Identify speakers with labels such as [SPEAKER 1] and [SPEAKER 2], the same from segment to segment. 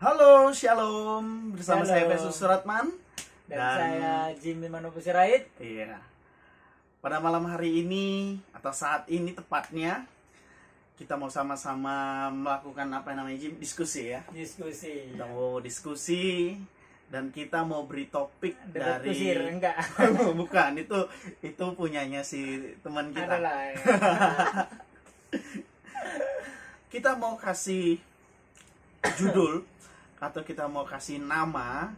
[SPEAKER 1] Halo, Shalom. Bersama
[SPEAKER 2] Halo.
[SPEAKER 1] saya Pesus Suratman
[SPEAKER 2] Dan saya Jimmy Manopo Sirait.
[SPEAKER 1] Iya. Pada malam hari ini atau saat ini tepatnya kita mau sama-sama melakukan apa namanya, Jim? Diskusi ya.
[SPEAKER 2] Diskusi.
[SPEAKER 1] Kita mau diskusi dan kita mau beri topik
[SPEAKER 2] Debat
[SPEAKER 1] dari
[SPEAKER 2] kusir, enggak?
[SPEAKER 1] bukan, itu punyanya si teman kita.
[SPEAKER 2] Adalah ya.
[SPEAKER 1] Kita mau kasih judul atau kita mau kasih nama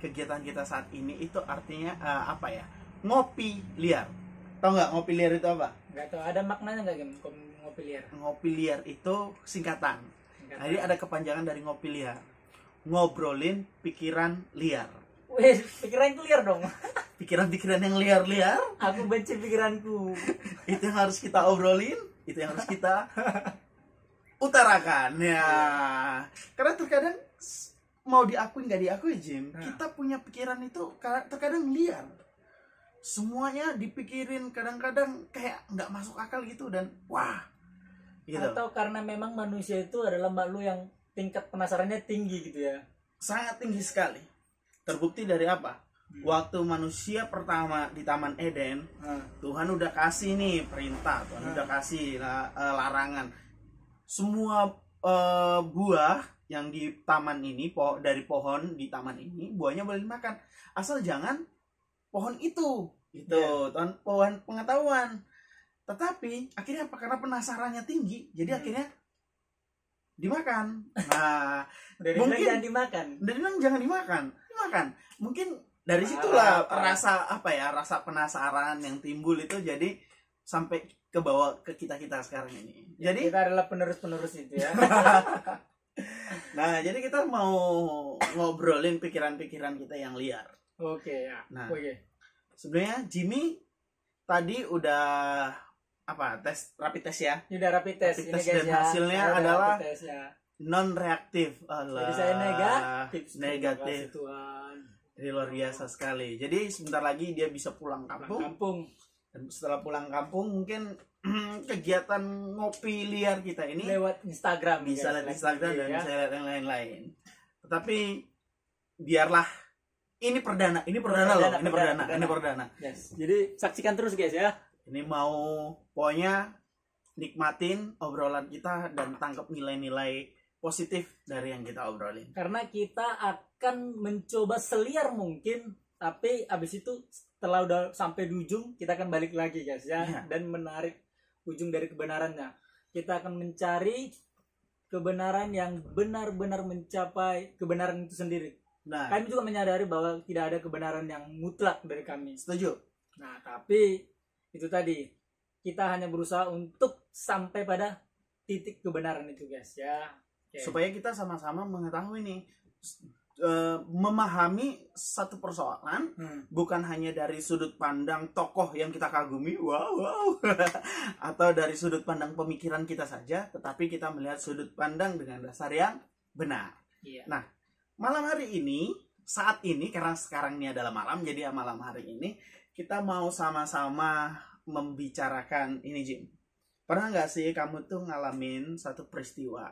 [SPEAKER 1] kegiatan kita saat ini, itu artinya apa ya? Ngopi liar. Tahu nggak ngopi liar itu apa?
[SPEAKER 2] Enggak tahu ada maknanya enggak Gem? Ngopi liar.
[SPEAKER 1] Ngopi liar itu singkatan.
[SPEAKER 2] Enggak
[SPEAKER 1] Jadi ada kepanjangan dari ngopi liar. Ngobrolin pikiran liar.
[SPEAKER 2] Wih, pikiran liar dong.
[SPEAKER 1] Pikiran-pikiran yang liar-liar
[SPEAKER 2] Aku benci pikiranku.
[SPEAKER 1] itu yang harus kita obrolin, itu yang harus kita utarakan ya. Karena terkadang mau diakui nggak diakui, Jim, kita punya pikiran itu terkadang liar. Semuanya dipikirin, kadang-kadang kayak nggak masuk akal gitu, dan wah gitu.
[SPEAKER 2] Atau karena memang manusia itu adalah makhluk yang tingkat penasarannya tinggi gitu ya.
[SPEAKER 1] Sangat tinggi sekali. Terbukti dari apa? Waktu manusia pertama di Taman Eden, Tuhan udah kasih nih perintah, Tuhan udah kasih larangan. Semua buah yang di taman ini, dari pohon di taman ini, buahnya boleh dimakan, asal jangan pohon itu, gitu. Pohon pengetahuan. Tetapi akhirnya apa? Karena penasarannya tinggi, jadi akhirnya dimakan. Nah,
[SPEAKER 2] Dari
[SPEAKER 1] mungkin
[SPEAKER 2] jangan dimakan.
[SPEAKER 1] dan bilang jangan dimakan. Mungkin dari situlah rasa apa ya, rasa penasaran yang timbul itu jadi sampai ke bawah ke kita sekarang ini. Jadi
[SPEAKER 2] kita adalah penerus itu ya.
[SPEAKER 1] nah, jadi kita mau ngobrolin pikiran-pikiran kita yang liar.
[SPEAKER 2] Oke ya.
[SPEAKER 1] Nah,
[SPEAKER 2] Oke.
[SPEAKER 1] sebenarnya Jimmy tadi udah tes rapid test ya.
[SPEAKER 2] Sudah rapid test
[SPEAKER 1] Rapid
[SPEAKER 2] ini
[SPEAKER 1] test
[SPEAKER 2] guys
[SPEAKER 1] dan
[SPEAKER 2] ya.
[SPEAKER 1] hasilnya
[SPEAKER 2] Ada
[SPEAKER 1] adalah
[SPEAKER 2] rapid test, ya.
[SPEAKER 1] Non reaktif.
[SPEAKER 2] Jadi saya negatif.
[SPEAKER 1] Negatif.
[SPEAKER 2] Terima kasih, Tuhan.
[SPEAKER 1] Jadi luar biasa sekali. Jadi sebentar lagi dia bisa pulang kampung. Dan setelah pulang kampung mungkin kegiatan ngopi liar kita ini
[SPEAKER 2] lewat Instagram,
[SPEAKER 1] bisa lihat Instagram dan
[SPEAKER 2] ya.
[SPEAKER 1] bisa lihat yang lain-lain. Tetapi biarlah, ini perdana loh, ini perdana.
[SPEAKER 2] Yes. Jadi saksikan terus guys ya.
[SPEAKER 1] Ini mau pokoknya nikmatin obrolan kita dan tangkap nilai-nilai positif dari yang kita obrolin.
[SPEAKER 2] Karena kita akan mencoba seliar mungkin, tapi abis itu setelah udah sampai di ujung kita akan balik lagi guys ya, dan menarik ujung dari kebenarannya. Kita akan mencari kebenaran yang benar-benar mencapai kebenaran itu sendiri.
[SPEAKER 1] Nah,
[SPEAKER 2] kami juga menyadari bahwa tidak ada kebenaran yang mutlak dari kami.
[SPEAKER 1] setuju.
[SPEAKER 2] Nah, tapi itu tadi, kita hanya berusaha untuk sampai pada titik kebenaran itu guys ya. Okay.
[SPEAKER 1] Supaya kita sama-sama mengetahui nih, memahami satu persoalan bukan hanya dari sudut pandang tokoh yang kita kagumi, wow, atau dari sudut pandang pemikiran kita saja, tetapi kita melihat sudut pandang dengan dasar yang benar. Nah, malam hari ini, saat ini, karena sekarang ini adalah malam, jadi malam hari ini kita mau sama-sama membicarakan ini, Jim. Pernah nggak sih kamu tuh ngalamin satu peristiwa,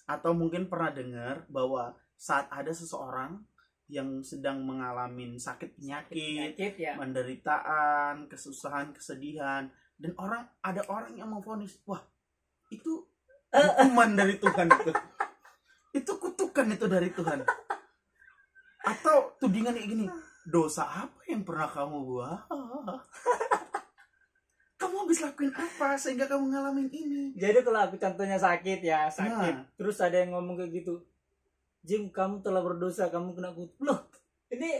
[SPEAKER 1] atau mungkin pernah dengar bahwa saat ada seseorang yang sedang mengalami sakit penyakit ya, penderitaan, kesusahan, kesedihan, dan ada orang yang memvonis, wah, itu hukuman dari Tuhan itu kutukan itu dari Tuhan, atau tudingan kayak gini, dosa apa yang pernah kamu buat? Kamu habis lakuin apa sehingga kamu ngalamin ini?
[SPEAKER 2] Jadi kalau aku contohnya sakit, terus ada yang ngomong kayak gitu, Jim, kamu telah berdosa, kamu kena kutuk. Loh, ini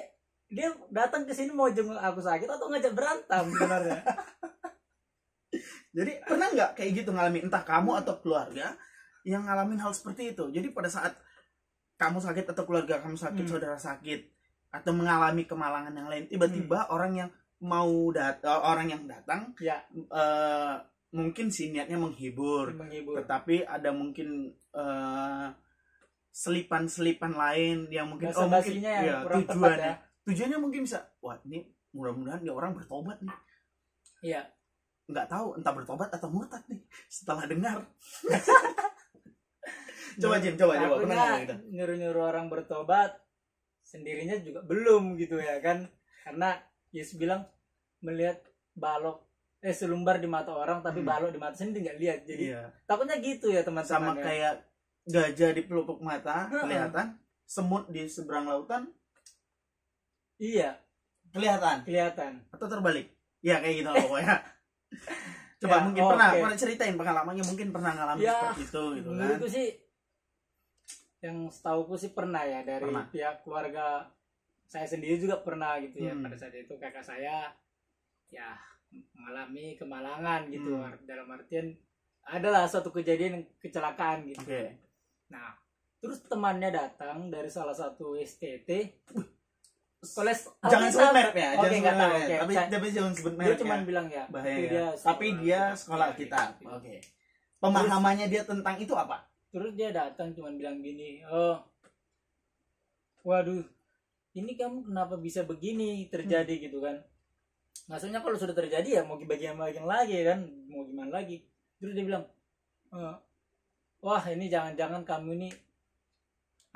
[SPEAKER 2] dia datang ke sini mau jenguk aku sakit atau ngajak berantem sebenarnya?
[SPEAKER 1] Jadi pernah nggak kayak gitu ngalamin, entah kamu atau keluarga yang ngalamin hal seperti itu? Jadi pada saat kamu sakit atau keluarga kamu sakit, saudara sakit, atau mengalami kemalangan yang lain, tiba-tiba orang yang datang mungkin sih niatnya menghibur, tetapi ada mungkin selipan-selipan lain yang mungkin mungkin ya, tujuannya mungkin bisa, wah, ini mudah-mudahan dia orang bertobat nih.
[SPEAKER 2] Iya.
[SPEAKER 1] Nggak tahu entah bertobat atau murtad nih setelah dengar. Coba Jin, coba.
[SPEAKER 2] Pernah gitu. Nyuruh-nyuruh orang bertobat, sendirinya juga belum gitu ya kan. Karena Yesus bilang melihat balok selumbar di mata orang tapi balok di mata sendiri nggak lihat. Jadi takutnya gitu ya teman-teman.
[SPEAKER 1] Sama kayak gajah di pelupuk mata kelihatan, semut di seberang lautan kelihatan atau terbalik ya kayak gitu pokoknya. Coba mungkin pernah ceritain pengalamannya, mungkin pernah ngalamin seperti itu gitu kan.
[SPEAKER 2] Itu sih yang setauku sih pernah ya, dari pihak keluarga saya sendiri juga pernah gitu ya. Pada saat itu kakak saya ya mengalami kemalangan gitu, dalam artian adalah suatu kejadian kecelakaan gitu. Nah terus temannya datang dari salah satu STT.
[SPEAKER 1] Jangan sebut merek ya,
[SPEAKER 2] tapi
[SPEAKER 1] jangan sebut merek.
[SPEAKER 2] Dia cuma bilang ya,
[SPEAKER 1] tapi dia sekolah kita. Pemahamannya dia tentang itu apa?
[SPEAKER 2] Terus dia datang cuma bilang gini, waduh, ini kamu kenapa bisa begini terjadi gitu kan? Maksudnya kalau sudah terjadi ya mau bagian lagi kan, mau gimana lagi? Terus dia bilang, wah ini jangan-jangan kamu ini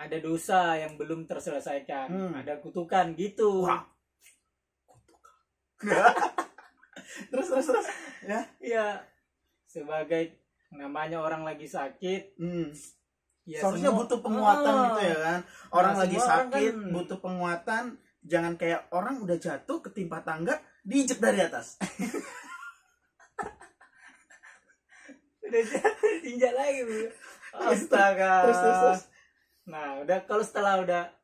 [SPEAKER 2] ada dosa yang belum terselesaikan, ada kutukan gitu.
[SPEAKER 1] Wah. Terus ya.
[SPEAKER 2] Iya. Sebagai namanya orang lagi sakit,
[SPEAKER 1] ya seharusnya butuh penguatan gitu ya kan. Orang lagi sakit kan butuh penguatan, jangan kayak orang udah jatuh ketimpa tangga diinjek dari atas.
[SPEAKER 2] Udah jatuh diinjak lagi. Astaga. Terus. Nah, kalau setelah udah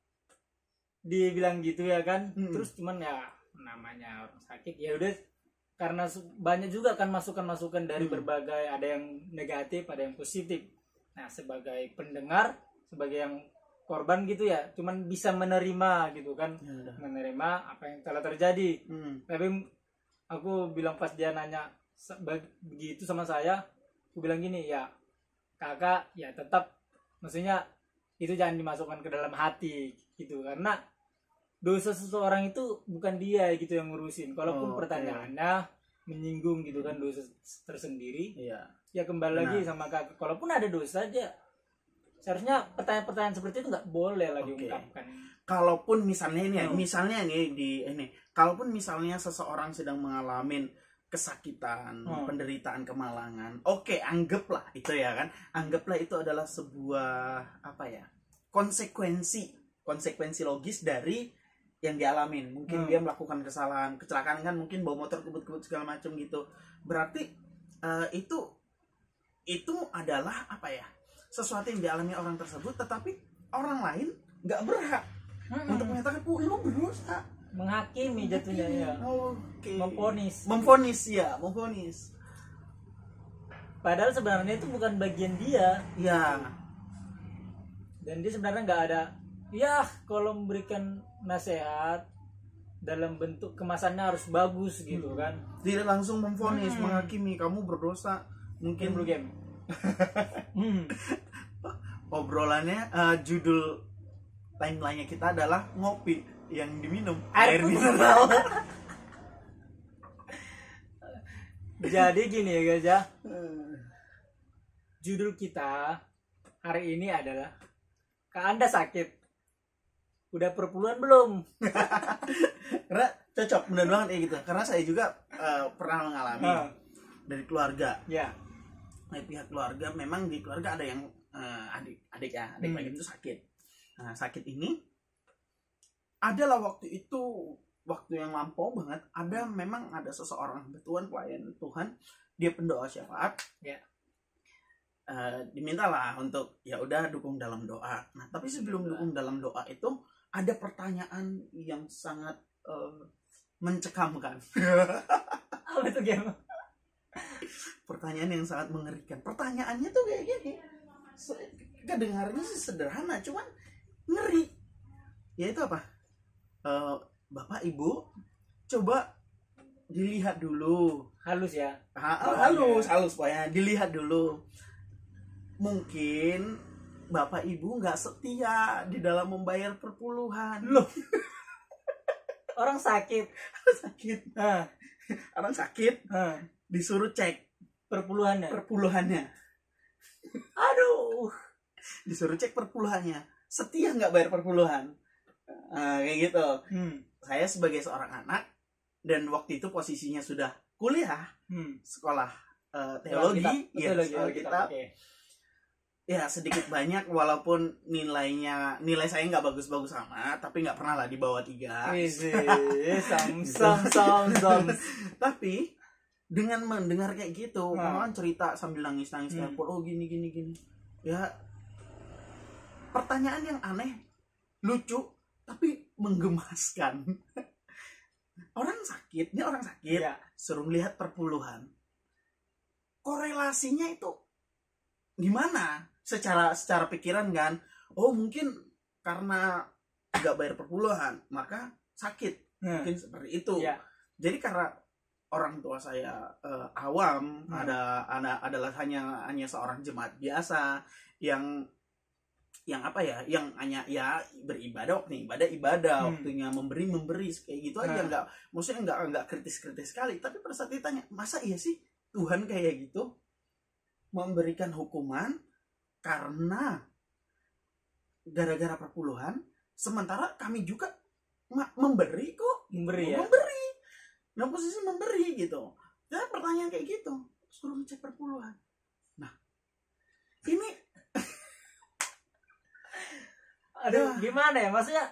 [SPEAKER 2] dibilang gitu ya kan, terus cuman ya namanya orang sakit ya udah, karena banyak juga kan masukan-masukan dari berbagai, ada yang negatif, ada yang positif. Nah, sebagai pendengar, sebagai yang korban gitu ya, cuman bisa menerima gitu kan, menerima apa yang telah terjadi. Tapi aku bilang pas dia nanya begitu sama saya, aku bilang gini, ya kakak ya tetap, maksudnya itu jangan dimasukkan ke dalam hati gitu, karena dosa seseorang itu bukan dia gitu yang ngurusin. Kalaupun pertanyaannya menyinggung gitu kan dosa tersendiri, ya kembali lagi sama kakak, kalaupun ada dosa aja seharusnya pertanyaan-pertanyaan seperti itu nggak boleh lagi diungkapkan.
[SPEAKER 1] Kalaupun misalnya kalaupun misalnya seseorang sedang mengalami kesakitan, penderitaan, kemalangan, anggaplah itu ya kan, anggaplah itu adalah sebuah konsekuensi logis dari yang dialamin. Mungkin dia melakukan kesalahan, kecelakaan kan, mungkin bawa motor kebut-kebut segala macam gitu. Berarti itu adalah sesuatu yang dialami orang tersebut, tetapi orang lain nggak berhak untuk menyatakan lu berdosa,
[SPEAKER 2] menghakimi jatuhnya ya.
[SPEAKER 1] Memvonis.
[SPEAKER 2] Padahal sebenarnya itu bukan bagian dia.
[SPEAKER 1] Ya.
[SPEAKER 2] Dan dia sebenarnya nggak ada. Ya, kalau memberikan nasihat dalam bentuk kemasannya harus bagus gitu kan.
[SPEAKER 1] Tidak langsung memvonis, menghakimi kamu berdosa. Mungkin
[SPEAKER 2] blue game.
[SPEAKER 1] Obrolannya judul timeline-nya kita adalah ngopi yang diminum air mineral.
[SPEAKER 2] Jadi gini ya guys ya, judul kita hari ini adalah Kak Anda sakit udah perpuluhan belum?
[SPEAKER 1] Karena cocok, benar banget kayak gitu, karena saya juga pernah mengalami dari keluarga dari pihak keluarga. Memang di keluarga ada yang adik lagi itu sakit. Nah, sakit ini adalah waktu yang lampau banget. Memang ada seseorang betuan pelayan Tuhan, dia pendoa syafaat, dimintalah untuk ya udah dukung dalam doa. Nah, tapi sebelum dukung dalam doa itu ada pertanyaan yang sangat mencekamkan.
[SPEAKER 2] Apa itu game?
[SPEAKER 1] Pertanyaan yang sangat mengerikan. Pertanyaannya tuh kayak gini, kedengarannya sih sederhana, cuman ngeri. Yaitu apa? Bapak Ibu, coba dilihat dulu.
[SPEAKER 2] Halus ya?
[SPEAKER 1] Halus pokoknya. Dilihat dulu. Mungkin Bapak Ibu nggak setia di dalam membayar perpuluhan.
[SPEAKER 2] Loh. Orang sakit.
[SPEAKER 1] Orang sakit. Disuruh cek perpuluhannya.
[SPEAKER 2] Aduh.
[SPEAKER 1] Disuruh cek perpuluhannya, setia nggak bayar perpuluhan. Kayak gitu. Saya sebagai seorang anak dan waktu itu posisinya sudah kuliah, sekolah teologi, Alkitab. Ya sedikit banyak, walaupun nilai saya nggak bagus-bagus amat, tapi nggak pernah lah di bawah 3. Tapi dengan mendengar kayak gitu, kawan cerita sambil nangis telepon, oh gini. Ya pertanyaan yang aneh, lucu, tapi menggemaskan. Orang sakit, suruh lihat perpuluhan. Korelasinya itu gimana? Secara pikiran kan, oh mungkin karena nggak bayar perpuluhan maka sakit, mungkin seperti itu. Jadi karena orang tua saya awam, adalah hanya seorang jemaat biasa yang apa ya, yang hanya ya beribadah, waktunya ibadah, waktunya memberi kayak gitu aja, maksudnya nggak kritis sekali. Tapi pada saat ditanya, masa iya sih Tuhan kayak gitu memberikan hukuman karena gara-gara perpuluhan, sementara kami juga memberi kok, memberi. Nah posisi memberi gitu. Dan pertanyaan kayak gitu, suruh ngecek perpuluhan. Nah ini
[SPEAKER 2] gimana ya, maksudnya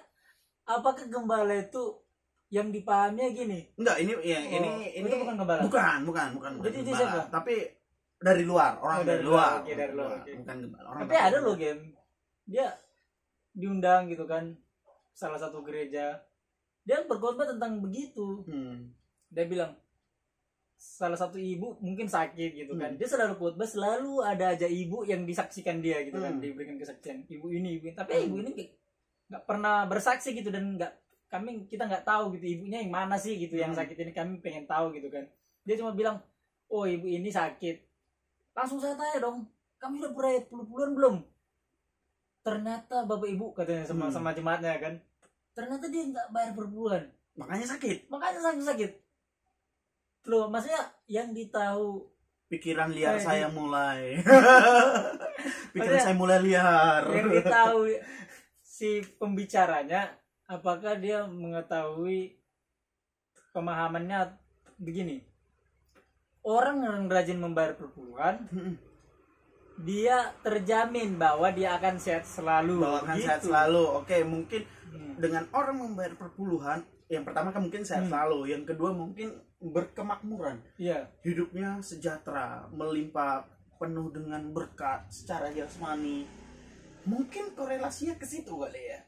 [SPEAKER 2] apakah gembala itu yang dipahaminya gini?
[SPEAKER 1] Enggak, ini
[SPEAKER 2] itu bukan gembala.
[SPEAKER 1] Bukan
[SPEAKER 2] Jadi
[SPEAKER 1] gembala.
[SPEAKER 2] siapa?
[SPEAKER 1] Tapi dari luar, orang dari luar.
[SPEAKER 2] Okay.
[SPEAKER 1] Bukan gembala.
[SPEAKER 2] Tapi ada loh game, dia diundang gitu kan, salah satu gereja, dia berkhotbah tentang begitu. Dia bilang salah satu ibu mungkin sakit gitu kan, dia selalu khotbah, selalu ada aja ibu yang disaksikan dia gitu kan, diberikan kesaksian ibu ini. Tapi ibu ini nggak pernah bersaksi gitu, dan kita nggak tahu gitu ibunya yang mana sih gitu yang sakit ini, kami pengen tahu gitu kan. Dia cuma bilang, oh ibu ini sakit. Langsung saya tanya dong, kamu udah berayat puluh-puluhan belum? Ternyata bapak ibu katanya sama jemaatnya kan, ternyata dia nggak bayar perpuluhan,
[SPEAKER 1] makanya sakit.
[SPEAKER 2] Loh, maksudnya yang ditahu
[SPEAKER 1] pikiran liar saya mulai saya mulai liar.
[SPEAKER 2] Yang ditahu si pembicaranya, apakah dia mengetahui pemahamannya begini, orang yang rajin membayar perpuluhan dia terjamin bahwa dia akan sehat selalu.
[SPEAKER 1] Oke, mungkin dengan orang membayar perpuluhan, yang pertama kan mungkin sehat selalu, yang kedua mungkin berkemakmuran, hidupnya sejahtera, melimpah, penuh dengan berkat secara jasmani. Mungkin korelasinya ke situ kali ya.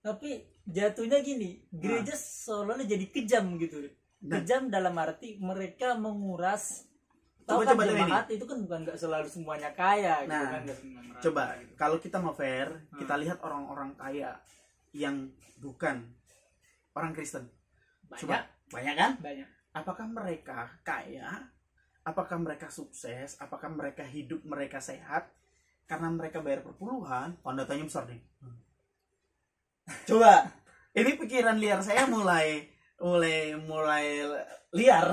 [SPEAKER 2] Tapi jatuhnya gini, gereja seolah-olah jadi kejam gitu. Kejam dalam arti mereka menguras. Coba jemaat itu kan bukan nggak selalu semuanya kaya gitu kan.
[SPEAKER 1] Coba gitu. Kalau kita mau fair, kita lihat orang-orang kaya yang bukan orang Kristen. Banyak kan? Banyak. Apakah mereka kaya? Apakah mereka sukses? Apakah mereka hidup mereka sehat karena mereka bayar perpuluhan? Tanda tanya besar nih. Coba, ini pikiran liar saya mulai liar.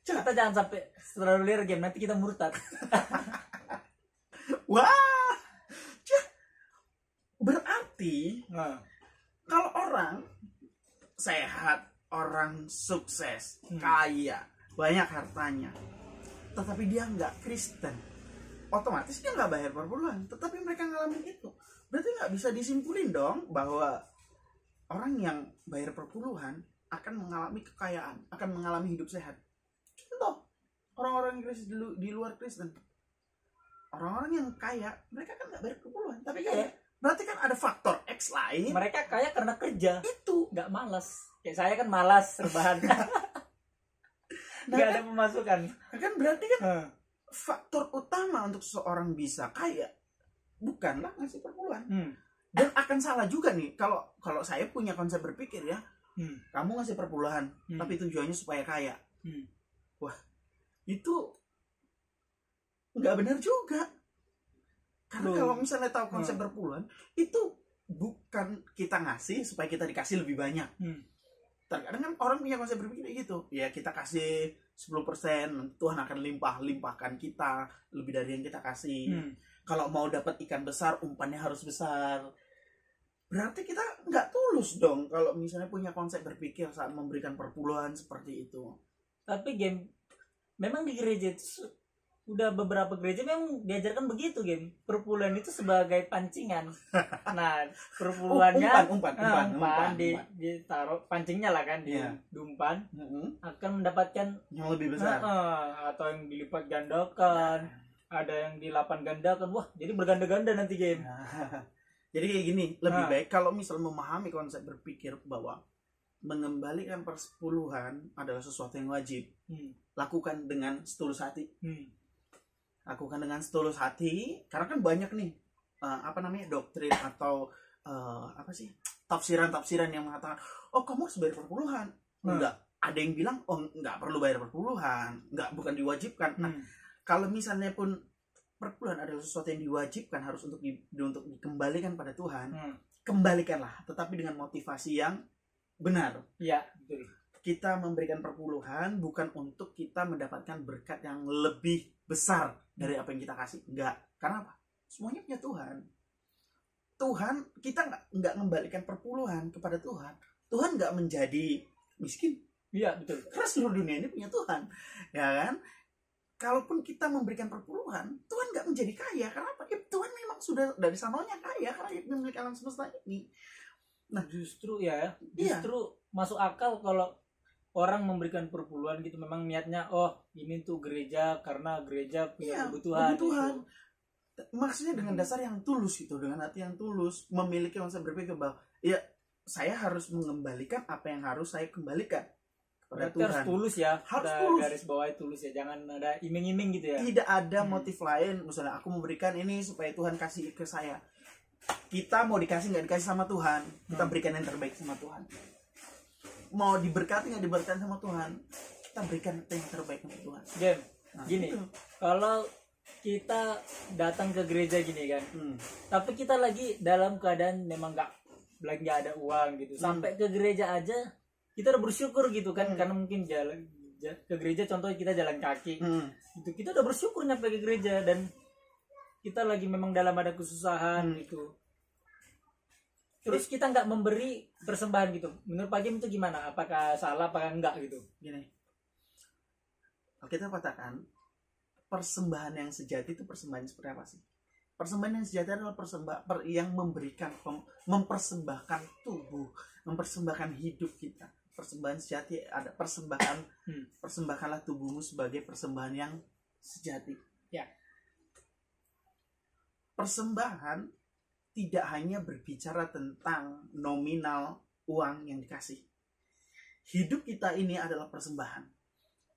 [SPEAKER 2] Kita jangan sampai terlalu liar game, nanti kita murtad.
[SPEAKER 1] Wah, berarti kalau orang sehat, orang sukses, kaya, banyak hartanya, tetapi dia nggak Kristen, otomatis dia nggak bayar perpuluhan. Tetapi mereka ngalamin itu, berarti nggak bisa disimpulin dong bahwa orang yang bayar perpuluhan akan mengalami kekayaan, akan mengalami hidup sehat. Contoh, orang-orang Kristen di luar Kristen, orang-orang yang kaya, mereka kan nggak bayar perpuluhan, tapi kaya. Berarti kan ada faktor X lain.
[SPEAKER 2] Mereka kaya karena kerja,
[SPEAKER 1] itu
[SPEAKER 2] nggak malas. Kayak saya kan malas rebahan. Nggak ada pemasukan.
[SPEAKER 1] Kan berarti kan faktor utama untuk seseorang bisa kaya bukanlah ngasih perpuluhan. Dan akan salah juga nih kalau saya punya konsep berpikir ya, kamu ngasih perpuluhan tapi tujuannya supaya kaya. Wah, itu nggak benar juga. Karena kalau misalnya tahu konsep perpuluhan, itu bukan kita ngasih supaya kita dikasih lebih banyak. terkadang kan orang punya konsep berpikir gitu, ya kita kasih 10%, Tuhan akan limpahkan kita lebih dari yang kita kasih. Kalau mau dapat ikan besar, umpannya harus besar. Berarti kita nggak tulus dong kalau misalnya punya konsep berpikir saat memberikan perpuluhan seperti itu.
[SPEAKER 2] Tapi memang di gereja itu udah beberapa gereja memang diajarkan begitu, perpuluhan itu sebagai pancingan. Nah, perpuluhannya umpan ditaruh pancingnya lah kan di umpan, akan mendapatkan
[SPEAKER 1] yang lebih besar,
[SPEAKER 2] atau yang dilipat gandakan, ada yang dilapan gandakan. Wah, jadi berganda-ganda nanti
[SPEAKER 1] Jadi kayak gini, lebih baik kalau misal memahami konsep berpikir bahwa mengembalikan persepuluhan adalah sesuatu yang wajib. Lakukan dengan setulus hati. Lakukan dengan setulus hati, karena kan banyak nih doktrin atau tafsiran yang mengatakan, oh kamu harus bayar perpuluhan. Enggak, ada yang bilang oh enggak perlu bayar perpuluhan, bukan diwajibkan. Nah, kalau misalnya pun perpuluhan adalah sesuatu yang diwajibkan, harus untuk dikembalikan pada Tuhan, kembalikanlah, tetapi dengan motivasi yang benar.
[SPEAKER 2] Iya, betul.
[SPEAKER 1] Kita memberikan perpuluhan bukan untuk kita mendapatkan berkat yang lebih besar dari apa yang kita kasih. Enggak. Karena apa? Semuanya punya Tuhan. Kita nggak mengembalikan perpuluhan kepada Tuhan. Tuhan nggak menjadi miskin.
[SPEAKER 2] Iya, betul.
[SPEAKER 1] Karena seluruh dunia ini punya Tuhan. Ya kan? Kalaupun kita memberikan perpuluhan, Tuhan nggak menjadi kaya. Karena apa? Ya, Tuhan memang sudah dari sananya kaya karena dia memiliki alam semesta ini.
[SPEAKER 2] Nah, justru masuk akal kalau orang memberikan perpuluhan gitu, memang niatnya ini tuh gereja karena gereja punya kebutuhan. Gitu.
[SPEAKER 1] Maksudnya dengan dasar yang tulus gitu, dengan hati yang tulus, memiliki konsep berpikir bahwa ya saya harus mengembalikan apa yang harus saya kembalikan kepada Tuhan.
[SPEAKER 2] Harus tulus ya.
[SPEAKER 1] Harus tulus.
[SPEAKER 2] Garis bawah tulus ya, jangan ada iming-iming gitu ya.
[SPEAKER 1] Tidak ada motif lain, misalnya aku memberikan ini supaya Tuhan kasih ke saya. Kita mau dikasih nggak dikasih sama Tuhan, kita berikan yang terbaik sama Tuhan. Mau diberkati nggak diberkati sama Tuhan, kita berikan yang terbaik sama Tuhan.
[SPEAKER 2] Gini, kalau kita datang ke gereja gini kan, tapi kita lagi dalam keadaan memang nggak ada uang gitu, sampai ke gereja aja kita udah bersyukur gitu kan, karena mungkin jalan ke gereja, contohnya kita jalan kaki, gitu, kita udah bersyukur nyampe ke gereja, dan kita lagi memang dalam ada kesusahan gitu. Terus kita nggak memberi persembahan gitu. Menurut Pak Gem itu gimana? Apakah salah, apakah enggak gitu?
[SPEAKER 1] Gini, kalau kita katakan persembahan yang sejati itu persembahan seperti apa sih? Persembahan yang sejati adalah yang memberikan, mempersembahkan tubuh, mempersembahkan hidup kita. Persembahan sejati ada persembahan, persembahkanlah tubuhmu sebagai persembahan yang sejati.
[SPEAKER 2] Ya.
[SPEAKER 1] Persembahan tidak hanya berbicara tentang nominal uang yang dikasih. Hidup kita ini adalah persembahan.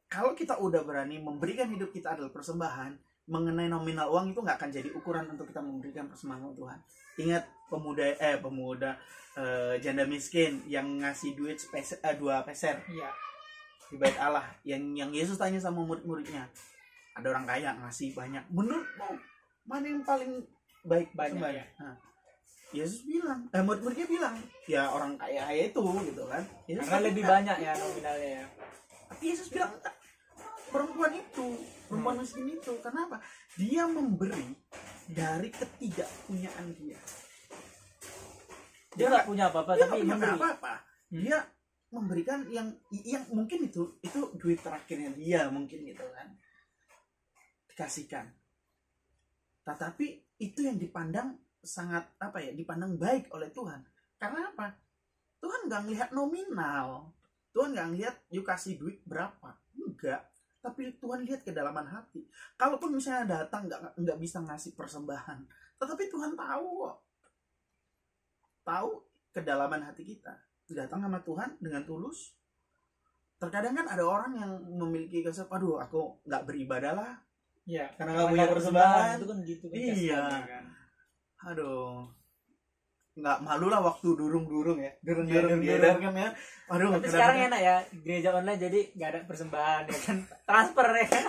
[SPEAKER 1] Kalau kita udah berani memberikan hidup kita adalah persembahan, mengenai nominal uang itu nggak akan jadi ukuran untuk kita memberikan persembahan untuk Tuhan. Ingat pemuda janda miskin yang ngasih duit 2 peser di bait Allah, yang Yesus tanya sama murid-muridnya, ada orang kaya ngasih banyak, menurutmu mana yang paling baik
[SPEAKER 2] banyak?
[SPEAKER 1] Nah, Yesus bilang, murid-muridnya bilang, ya orang kaya itu gitu kan. Yesus
[SPEAKER 2] karena lebih banyak ya nominalnya ya.
[SPEAKER 1] Tapi Yesus bilang perempuan miskin itu, kenapa? Dia memberi dari ketidakpunyaan dia.
[SPEAKER 2] Dia nggak punya apa-apa, tapi memberi.
[SPEAKER 1] Dia memberikan yang mungkin itu duit terakhirnya dia mungkin gitu kan, dikasihkan. Tetapi itu yang dipandang sangat dipandang baik oleh Tuhan. Karena apa? Tuhan nggak ngelihat nominal, Tuhan nggak ngelihat you kasih duit berapa, enggak. Tapi Tuhan lihat kedalaman hati. Kalaupun misalnya datang nggak bisa ngasih persembahan, tetapi Tuhan tahu kedalaman hati kita. Datang sama Tuhan dengan tulus. Terkadang kan ada orang yang memiliki konsep, aduh aku nggak beribadah lah.
[SPEAKER 2] Ya,
[SPEAKER 1] karena nggak punya persembahan.
[SPEAKER 2] Itu kan gitu kan.
[SPEAKER 1] Iya. Kan. Aduh. Nggak malu lah waktu durung ya. Durung kan ya. Aduh.
[SPEAKER 2] Tapi sekarang enak ya, gereja online jadi nggak ada persembahan ya kan. Transfer ya kan.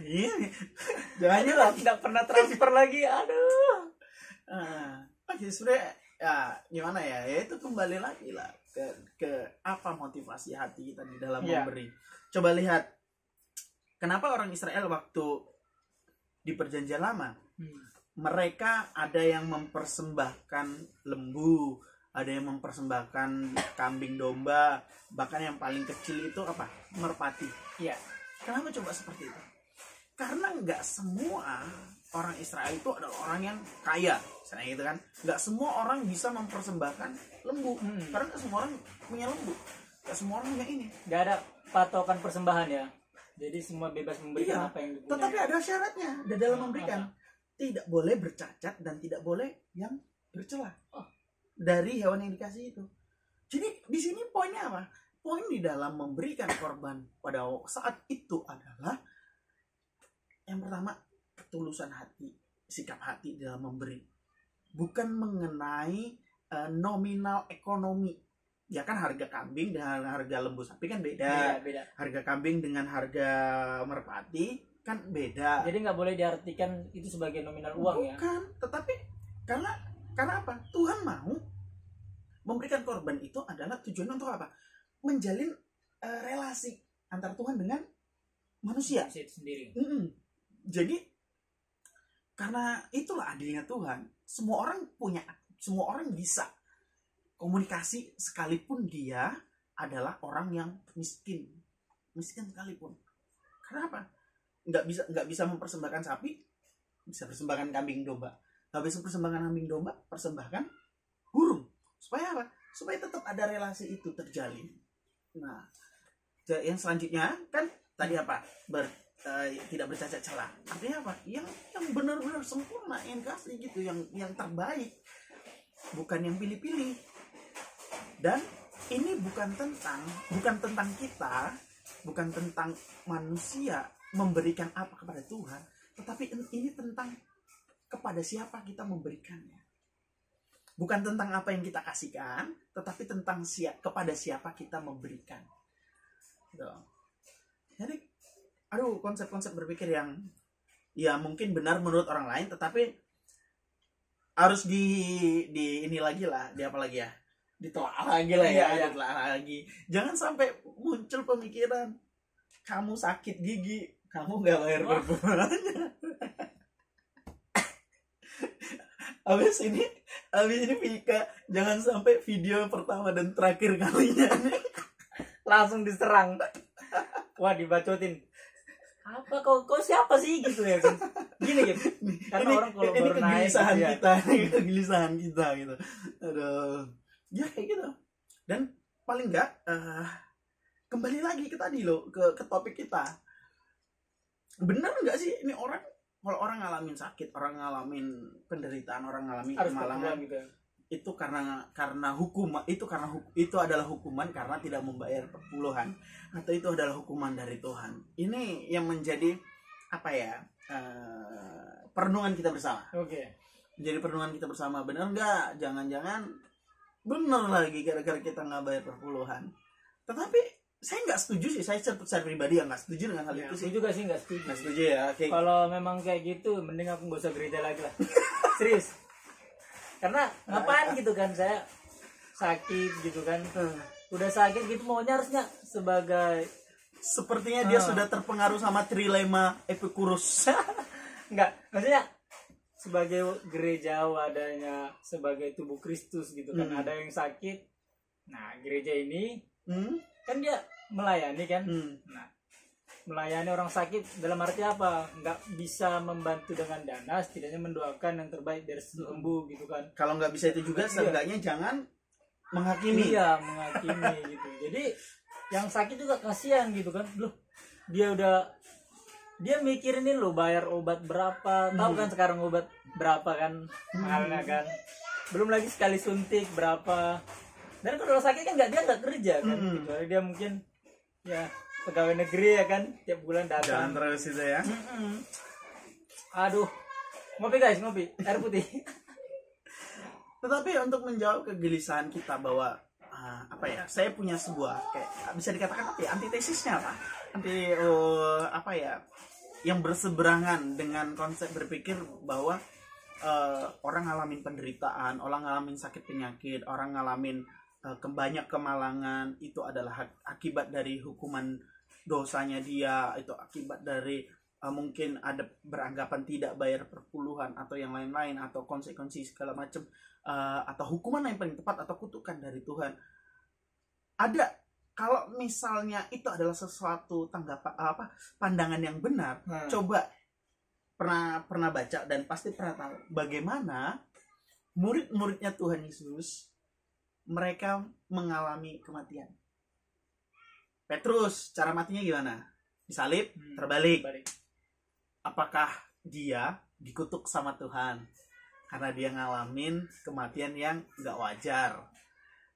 [SPEAKER 1] Iya.
[SPEAKER 2] Jangan lah, tidak pernah transfer lagi. Aduh.
[SPEAKER 1] Sebenarnya ya gimana ya, itu kembali lagi lah ke apa motivasi hati kita di dalam memberi. Coba lihat kenapa orang Israel waktu di perjanjian lama mereka ada yang mempersembahkan lembu, ada yang mempersembahkan kambing domba, bahkan yang paling kecil itu apa, merpati.
[SPEAKER 2] Iya.
[SPEAKER 1] Kenapa coba seperti itu? Karena nggak semua orang Israel itu adalah orang yang kaya, misalnya gitu kan. Nggak semua orang bisa mempersembahkan lembu, karena nggak semua orang punya lembu, nggak semua orang punya ini.
[SPEAKER 2] Nggak ada patokan persembahan ya. Jadi semua bebas memberikan apa yang dipunyai.
[SPEAKER 1] Tetapi ada syaratnya dalam memberikan. Tidak boleh bercacat dan tidak boleh yang bercela dari hewan yang dikasih itu. Jadi di sini poinnya apa? Poin di dalam memberikan korban pada saat itu adalah yang pertama, ketulusan hati, sikap hati dalam memberi. Bukan mengenai nominal ekonomi. Ya kan harga kambing dengan harga lembu sapi kan beda.
[SPEAKER 2] Beda.
[SPEAKER 1] Harga kambing dengan harga merpati kan beda.
[SPEAKER 2] Jadi nggak boleh diartikan itu sebagai nominal uang.
[SPEAKER 1] Bukan, tetapi karena apa? Tuhan mau memberikan korban itu adalah tujuannya untuk apa? Menjalin relasi antara Tuhan dengan manusia
[SPEAKER 2] sendiri.
[SPEAKER 1] Jadi karena itulah adilnya Tuhan, semua orang bisa komunikasi sekalipun dia adalah orang yang miskin sekalipun. Karena apa? Nggak bisa mempersembahkan sapi, bisa persembahkan kambing domba. Nggak bisa persembahkan kambing domba, persembahkan burung. Supaya apa? Supaya tetap ada relasi itu terjalin. Nah, yang selanjutnya kan tadi apa? Tidak bercacat celah. Artinya apa? Yang benar-benar sempurna, yang kasih gitu, yang terbaik, bukan yang pilih-pilih. Dan ini bukan tentang kita, bukan tentang manusia memberikan apa kepada Tuhan, tetapi ini tentang kepada siapa kita memberikannya. Bukan tentang apa yang kita kasihkan, tetapi tentang kepada siapa kita memberikan. Jadi, konsep-konsep berpikir yang ya mungkin benar menurut orang lain, tetapi harus di ini lagi lah, di apa lagi ya? Ditelaah lagi lah ya, ditelaah lagi. Jangan sampai muncul pemikiran kamu sakit gigi, kamu nggak bayar perpuluhannya. Abis ini Vika, jangan sampai video pertama dan terakhir kalinya
[SPEAKER 2] langsung diserang. Wah, dibacotin. Apa kau siapa sih gitu ya kan? Gini gitu. Karena orang kalau baru naik gitu ya.
[SPEAKER 1] Kegelisahan kita gitu. Aduh. Ya kayak gitu. Dan paling enggak kembali lagi ke tadi loh, ke topik kita. Benar enggak sih ini orang, kalau orang ngalamin sakit, orang ngalamin penderitaan, orang ngalamin kemalangan gitu, itu karena hukuman, itu adalah hukuman karena tidak membayar perpuluhan, atau itu adalah hukuman dari Tuhan. Ini yang menjadi apa ya, perenungan kita bersama. Jadi perenungan kita bersama, benar nggak? Jangan-jangan benar lagi gara-gara kita nggak bayar perpuluhan. Tetapi saya nggak setuju sih, saya secara pribadi yang nggak setuju dengan hal itu sih.
[SPEAKER 2] Juga sih nggak setuju
[SPEAKER 1] ya.
[SPEAKER 2] Kalau memang kayak gitu, mending aku nggak usah gereja lagi lah. Serius. Karena ngapain gitu kan, saya sakit gitu kan, udah sakit gitu, maunya harusnya
[SPEAKER 1] sepertinya dia sudah terpengaruh sama trilema Epicurus.
[SPEAKER 2] Enggak, maksudnya sebagai gereja adanya sebagai tubuh Kristus gitu kan. Ada yang sakit, nah gereja ini kan dia melayani kan. Nah, melayani orang sakit dalam arti apa? Nggak bisa membantu dengan dana, setidaknya mendoakan yang terbaik dari sembuh gitu kan.
[SPEAKER 1] Kalau nggak bisa itu juga, seenggaknya jangan menghakimi.
[SPEAKER 2] Iya, menghakimi gitu. Jadi yang sakit juga kasihan gitu kan. Loh, dia mikirin loh bayar obat berapa. Tahu kan sekarang obat berapa kan mahalnya kan. Belum lagi sekali suntik berapa. Dan kalau sakit kan dia nggak kerja kan. Gitu. Dia mungkin ya pegawai negeri ya kan, tiap bulan datang.
[SPEAKER 1] Jangan terus itu ya.
[SPEAKER 2] Aduh, ngopi guys, ngopi air putih.
[SPEAKER 1] Tetapi untuk menjawab kegelisahan kita bahwa apa ya, saya punya sebuah kayak bisa dikatakan apa ya, antitesisnya apa ya, yang berseberangan dengan konsep berpikir bahwa orang ngalamin penderitaan, orang ngalamin sakit penyakit, orang ngalamin banyak kemalangan, itu adalah akibat dari hukuman dosanya dia, itu akibat dari mungkin ada beranggapan tidak bayar perpuluhan atau yang lain-lain, atau konsekuensi segala macam, atau hukuman yang paling tepat, atau kutukan dari Tuhan. Ada, kalau misalnya itu adalah sesuatu tanggapan pandangan yang benar, coba pernah baca dan pasti pernah tahu bagaimana murid-muridnya Tuhan Yesus mereka mengalami kematian. Petrus, cara matinya gimana? Disalib, terbalik. Apakah dia dikutuk sama Tuhan karena dia ngalamin kematian yang nggak wajar?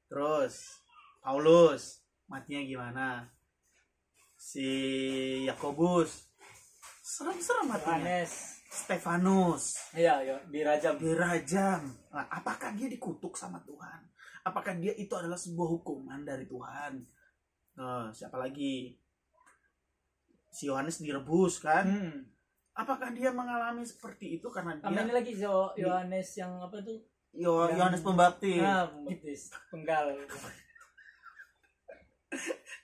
[SPEAKER 1] Terus Paulus matinya gimana? Si Yakobus serem-serem matinya.
[SPEAKER 2] Yohanes,
[SPEAKER 1] Stefanus,
[SPEAKER 2] iya, dirajam.
[SPEAKER 1] Nah, apakah dia dikutuk sama Tuhan? Apakah dia itu adalah sebuah hukuman dari Tuhan? Siapa lagi? Si Yohanes direbus kan? Apakah dia mengalami seperti itu karena dia?
[SPEAKER 2] Ini lagi Yohanes yang apa tuh?
[SPEAKER 1] Yohanes Pembaptis.
[SPEAKER 2] Pembaptis, penggal.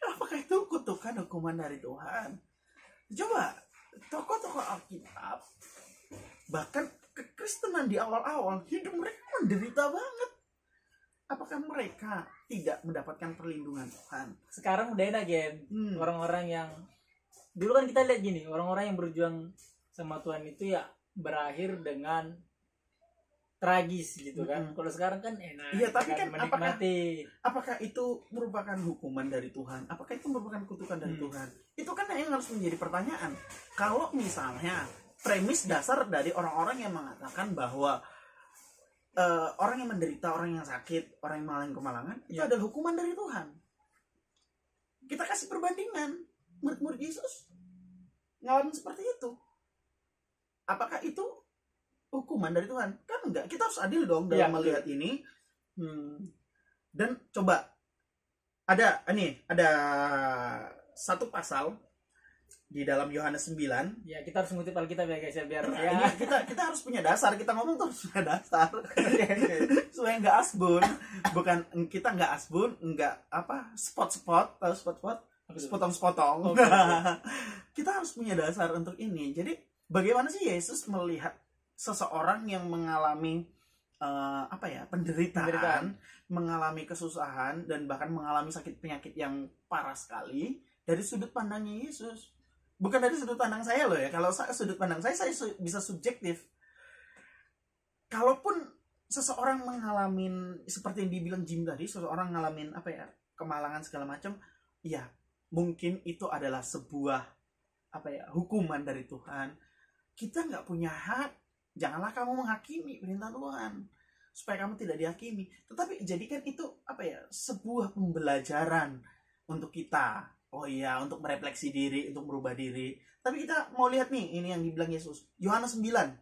[SPEAKER 1] Apakah itu kutukan hukuman dari Tuhan? Coba tokoh-tokoh Alkitab, bahkan kekristenan di awal-awal hidup mereka menderita banget. Apakah mereka tidak mendapatkan perlindungan Tuhan?
[SPEAKER 2] Sekarang udah enak game. Orang-orang yang dulu kan kita lihat gini, orang-orang yang berjuang sama Tuhan itu ya berakhir dengan tragis gitu kan. Kalau sekarang kan enak.
[SPEAKER 1] Iya, tapi kan
[SPEAKER 2] menikmati.
[SPEAKER 1] Apakah itu merupakan hukuman dari Tuhan? Apakah itu merupakan kutukan dari Tuhan? Itu kan yang harus menjadi pertanyaan. Kalau misalnya premis dasar dari orang-orang yang mengatakan bahwa orang yang menderita, orang yang sakit, orang yang mengalami kemalangan, itu adalah hukuman dari Tuhan. Kita kasih perbandingan. Murid-murid Yesus ngalamin seperti itu. Apakah itu hukuman dari Tuhan? Kan enggak. Kita harus adil dong dalam melihat ini. Dan coba ada satu pasal di dalam Yohanes 9.
[SPEAKER 2] Ya, kita harus mengutip Alkitab ya guys ya, biar
[SPEAKER 1] kita harus punya dasar. Kita ngomong tuh harus punya dasar. Supaya enggak asbun. Bukan kita enggak asbun, enggak spot-spot, tahu spot-spot? Sepotong-sepotong. Kita harus punya dasar untuk ini. Jadi bagaimana sih Yesus melihat seseorang yang mengalami penderitaan, mengalami kesusahan, dan bahkan mengalami sakit penyakit yang parah sekali dari sudut pandangnya Yesus. Bukan dari sudut pandang saya loh ya. Kalau sudut pandang saya bisa subjektif. Kalaupun seseorang mengalami seperti yang dibilang Jim tadi, seseorang ngalamin kemalangan segala macam, ya mungkin itu adalah sebuah hukuman dari Tuhan. Kita nggak punya hak. Janganlah kamu menghakimi perintah Tuhan supaya kamu tidak dihakimi. Tetapi jadikan itu sebuah pembelajaran untuk kita. Oh iya, untuk merefleksi diri, untuk merubah diri. Tapi kita mau lihat nih, ini yang dibilang Yesus. Yohanes 9.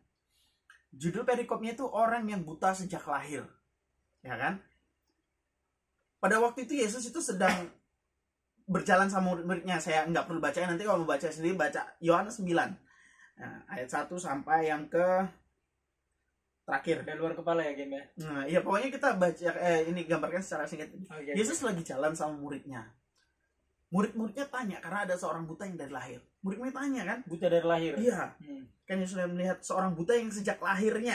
[SPEAKER 1] Judul perikopnya itu orang yang buta sejak lahir. Ya kan? Pada waktu itu Yesus itu sedang berjalan sama murid-muridnya. Saya nggak perlu bacain, nanti kalau mau baca sendiri baca Yohanes 9. Nah, ayat 1 sampai yang ke terakhir.
[SPEAKER 2] Dari luar kepala ya game ya.
[SPEAKER 1] Nah, ya pokoknya kita baca ini gambarkan secara singkat.
[SPEAKER 2] Okay.
[SPEAKER 1] Yesus lagi jalan sama muridnya. Murid-muridnya tanya karena ada seorang buta yang dari lahir. Murid-murid tanya kan?
[SPEAKER 2] Buta dari lahir.
[SPEAKER 1] Iya. Kan Yesus sudah melihat seorang buta yang sejak lahirnya.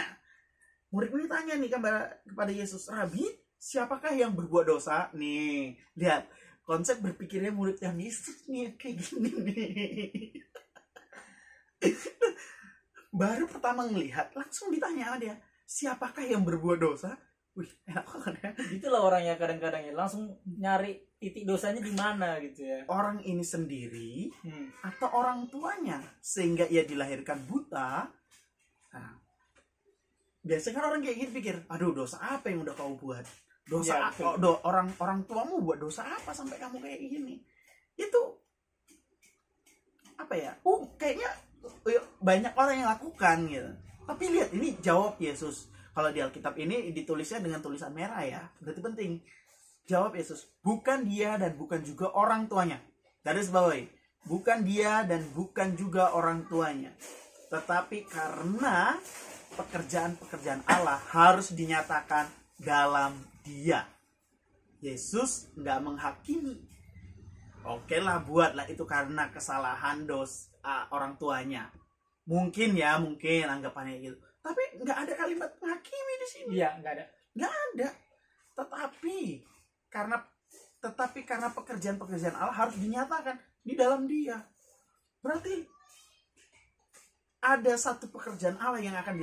[SPEAKER 1] Murid-murid tanya nih kepada Yesus, "Rabi, siapakah yang berbuat dosa?" Nih, lihat konsep berpikirnya murid yang Yesus nih kayak gini nih. Baru pertama ngelihat langsung ditanya sama dia, "Siapakah yang berbuat dosa?" Wih, enak banget ya.
[SPEAKER 2] Itulah orang yang kadang-kadang ya langsung nyari titik dosanya di mana gitu ya.
[SPEAKER 1] Orang ini sendiri atau orang tuanya sehingga ia dilahirkan buta. Nah, biasanya kan orang kayak gini pikir, aduh dosa apa yang udah kau buat? Dosa orang tuamu buat dosa apa sampai kamu kayak gini? Itu kayaknya banyak orang yang lakukan gitu. Tapi lihat ini jawab Yesus. Kalau di Alkitab ini ditulisnya dengan tulisan merah ya, berarti penting. Jawab Yesus, bukan dia dan bukan juga orang tuanya. Garis bawahi, bukan dia dan bukan juga orang tuanya. Tetapi karena pekerjaan-pekerjaan Allah harus dinyatakan dalam Dia. Yesus nggak menghakimi. Oke lah, buatlah itu karena kesalahan orang tuanya. Mungkin anggapannya gitu. Tapi nggak ada kalimat menghakimi di sini.
[SPEAKER 2] Iya, nggak ada.
[SPEAKER 1] Tetapi karena pekerjaan-pekerjaan Allah harus dinyatakan di dalam Dia. Berarti ada satu pekerjaan Allah yang akan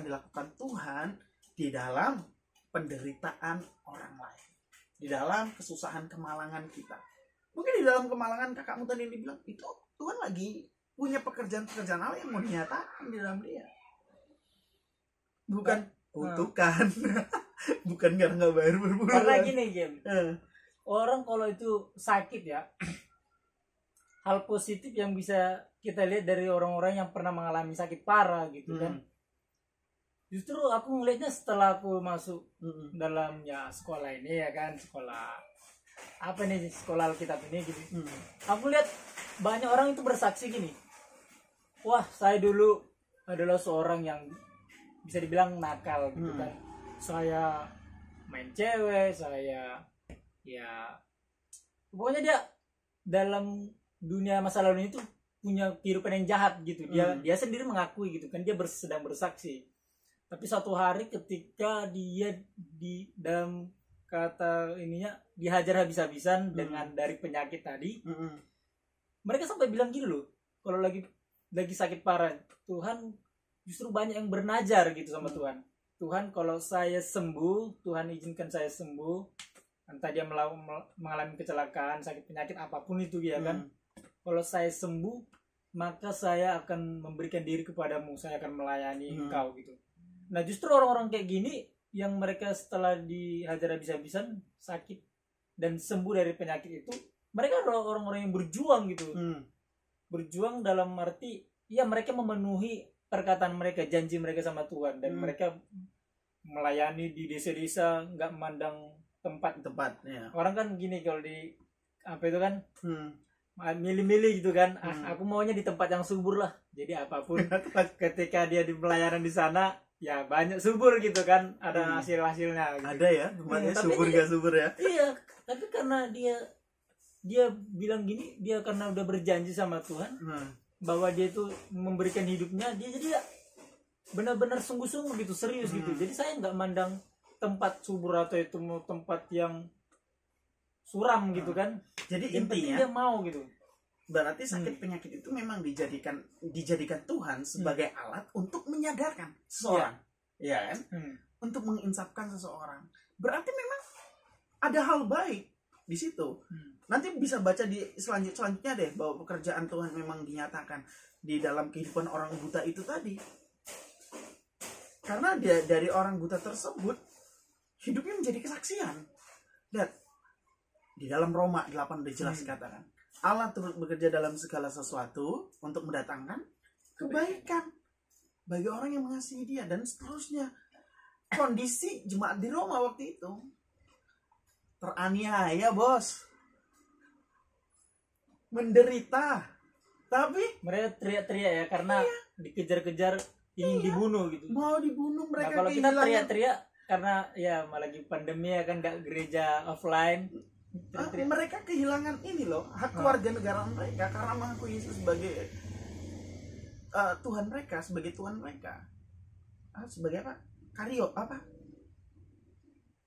[SPEAKER 1] dilakukan Tuhan di dalam penderitaan orang lain, di dalam kesusahan kemalangan kita. Mungkin di dalam kemalangan kakakmu tadi dibilang itu Tuhan lagi punya pekerjaan-pekerjaan Allah yang mau dinyatakan di dalam Dia. Bukan kutukan. Bukan karena nggak bayar berbulan.
[SPEAKER 2] Karena gini, orang kalau itu sakit ya, hal positif yang bisa kita lihat dari orang-orang yang pernah mengalami sakit parah gitu kan. Justru aku ngelihatnya setelah aku masuk dalam sekolah ini ya kan, sekolah Alkitab ini gitu. Aku lihat banyak orang itu bersaksi gini, wah saya dulu adalah seorang yang bisa dibilang nakal gitu kan. Saya main cewek, pokoknya dia dalam dunia masa lalu itu punya kehidupan yang jahat gitu. Dia sendiri mengakui gitu kan, dia sedang bersaksi. Tapi suatu hari ketika dia di dalam kata ininya dihajar habis-habisan dengan dari penyakit tadi, mereka sampai bilang gini loh, kalau lagi sakit parah, Tuhan justru banyak yang bernajar gitu sama Tuhan. Tuhan, kalau saya sembuh, Tuhan izinkan saya sembuh, entah dia mengalami kecelakaan, sakit penyakit apapun itu ya kan. Kalau saya sembuh, maka saya akan memberikan diri kepadamu, saya akan melayani engkau gitu. Nah justru orang-orang kayak gini yang mereka setelah dihajar habis-habisan sakit dan sembuh dari penyakit itu, mereka adalah orang-orang yang berjuang gitu. Berjuang dalam arti ya mereka memenuhi perkataan mereka, janji mereka sama Tuhan, dan mereka melayani di desa-desa, nggak memandang tempat ya. Orang kan gini kalau di apa itu kan milih-milih gitu kan. Aku maunya di tempat yang subur lah, jadi apapun ketika dia di pelayanan di sana ya banyak subur gitu kan, ada hasil-hasilnya gitu.
[SPEAKER 1] Ada ya tempatnya subur gak subur ya.
[SPEAKER 2] Iya, tapi karena dia bilang gini, dia karena udah berjanji sama Tuhan bahwa dia itu memberikan hidupnya, dia jadi ya benar-benar sungguh-sungguh gitu, serius gitu. Jadi saya nggak mandang tempat subur atau itu mau tempat yang suram gitu kan. Jadi intinya dia mau gitu.
[SPEAKER 1] Berarti sakit penyakit itu memang dijadikan Tuhan sebagai alat untuk menyadarkan seseorang, ya kan? Untuk menginsafkan seseorang. Berarti memang ada hal baik di situ. Nanti bisa baca di selanjutnya deh bahwa pekerjaan Tuhan memang dinyatakan di dalam kehidupan orang buta itu tadi. Karena dari orang buta tersebut hidupnya menjadi kesaksian. Dan di dalam Roma 8 udah jelas dikatakan, Allah turut bekerja dalam segala sesuatu untuk mendatangkan kebaikan bagi orang yang mengasihi Dia, dan seterusnya. Kondisi jemaat di Roma waktu itu teraniaya, bos, menderita, tapi
[SPEAKER 2] mereka teriak-teriak ya karena dikejar-kejar ingin dibunuh gitu.
[SPEAKER 1] Mau dibunuh mereka.
[SPEAKER 2] Nah, kalau kita teriak-teriak karena ya lagi pandemi ya kan, nggak gereja offline.
[SPEAKER 1] Mereka kehilangan ini loh, hak keluarga negara mereka karena mengakui Yesus sebagai Tuhan mereka, sebagai Tuhan mereka. Sebagai apa?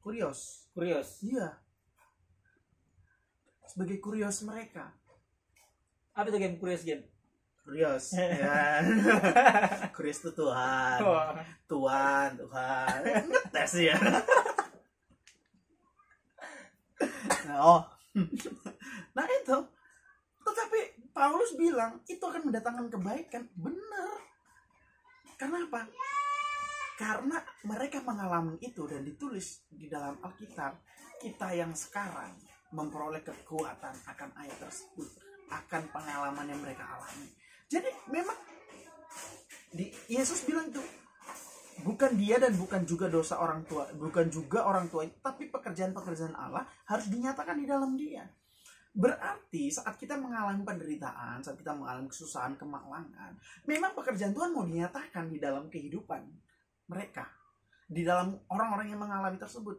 [SPEAKER 1] Kurios. Iya. Sebagai kurios mereka.
[SPEAKER 2] Apa itu game kurios game?
[SPEAKER 1] Kurios. Ya. Kurios itu Tuhan. Tuhan. Ngetes ya. Nah itu. Tetapi Paulus bilang itu akan mendatangkan kebaikan. Benar. Kenapa? Karena mereka mengalami itu dan ditulis di dalam Alkitab. Kita yang sekarang memperoleh kekuatan akan ayat tersebut, akan pengalaman yang mereka alami. Jadi memang Yesus bilang itu bukan dia dan bukan juga dosa orang tua, bukan juga orang tua, tapi pekerjaan-pekerjaan Allah harus dinyatakan di dalam Dia. Berarti saat kita mengalami penderitaan, saat kita mengalami kesusahan, kemalangan, memang pekerjaan Tuhan mau dinyatakan di dalam kehidupan mereka, di dalam orang-orang yang mengalami tersebut.